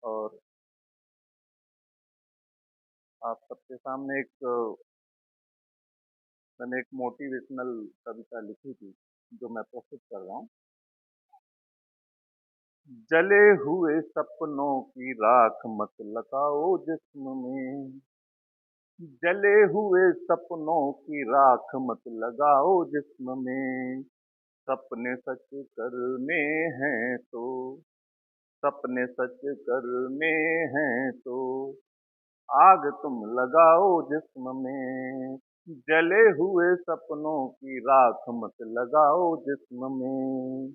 और आप सबके सामने मैंने एक मोटिवेशनल कविता लिखी थी जो मैं प्रस्तुत कर रहा हूँ। जले हुए सपनों की राख मत लगाओ जिस्म में। जले हुए सपनों की राख मत लगाओ जिस्म में। सपने सच करने हैं तो, सपने सच करने हैं तो आग तुम लगाओ जिस्म में। जले हुए सपनों की राख मत लगाओ जिस्म में।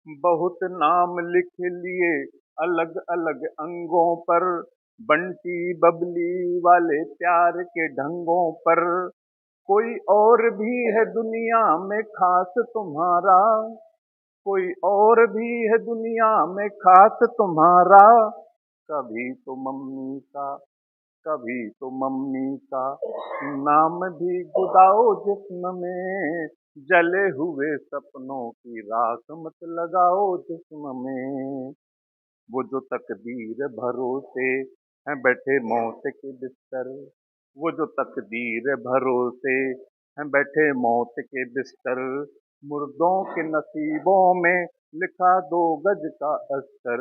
बहुत नाम लिख लिए अलग अलग अंगों पर, बंटी बबली वाले प्यार के ढंगों पर। कोई और भी है दुनिया में खास तुम्हारा, कोई और भी है दुनिया में खास तुम्हारा। कभी तो मम्मी का, कभी तो मम्मी का नाम भी गुदाओ जिस्म में। जले हुए सपनों की राख मत लगाओ जिस्म में। वो जो तकदीर भरोसे हैं बैठे मौत के बिस्तर, वो जो तकदीर भरोसे हैं बैठे मौत के बिस्तर। मुर्दों के नसीबों में लिखा 2 गज का अस्तर।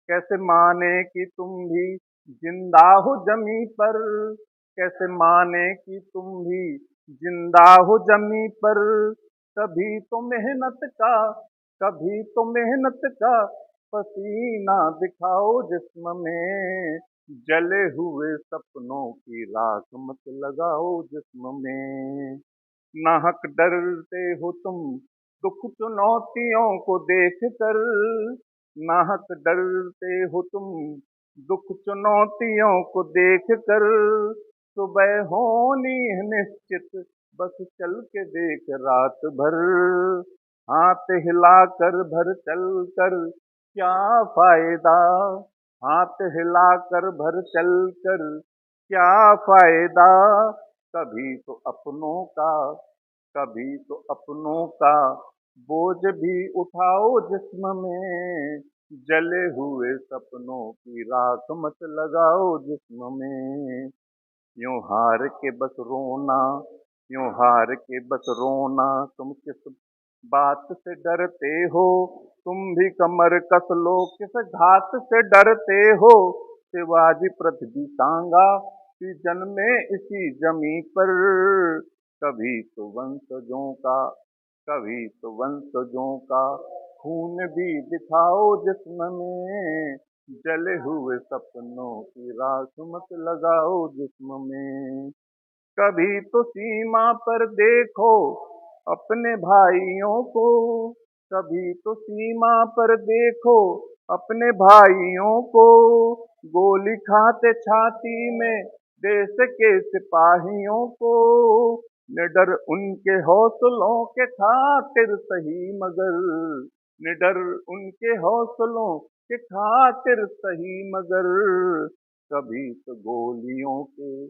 कैसे माने कि तुम भी जिंदा हो जमी पर, कैसे माने कि तुम भी जिंदा हो जमी पर। कभी तो मेहनत का, कभी तो मेहनत का पसीना दिखाओ जिस्म में। जले हुए सपनों की राख मत लगाओ जिस्म में। नाहक डरते हो तुम दुख चुनौतियों को देख कर, नाहक डरते हो तुम दुख चुनौतियों को देख कर। सुबह होनी है निश्चित बस चल के देख रात भर। हाथ हिलाकर भर चल कर क्या फायदा, हाथ हिलाकर भर चल कर क्या फायदा। कभी तो अपनों का, कभी तो अपनों का बोझ भी उठाओ जिस्म में। जले हुए सपनों की राख मत लगाओ जिस्म में। यूं हार के बस रोना, यूं हार के बस रोना तुम किस बात से डरते हो। तुम भी कमर कस लो किस घात से डरते हो। शिवाजी पृथ्वी तांगा कि जन्मे इसी जमी पर। कभी तो वंशजों का, कभी तो वंशजों का खून भी दिखाओ जिस्म में। जले हुए सपनों की राख मत लगाओ जिस्म में। कभी तो सीमा पर देखो अपने भाइयों को, कभी तो सीमा पर देखो अपने भाइयों को। गोली खाते छाती में देश के सिपाहियों को। निडर उनके हौसलों के खातिर सही मगर, निडर उनके हौसलों के खातिर सही मगर। कभी तो गोलियों के,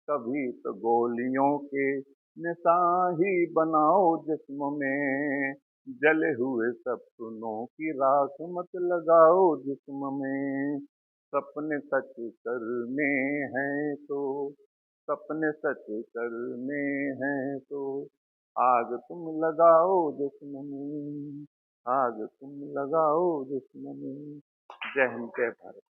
कभी तो गोलियों के निशान ही बनाओ जिस्म में। जले हुए सपनों की राख मत लगाओ जिस्म में। सपने सच करने हैं तो, सपने सच करने हैं तो आग तुम लगाओ जिस्म में, आग तुम लगाओ जिस्म में। जय हिंद जय भारत।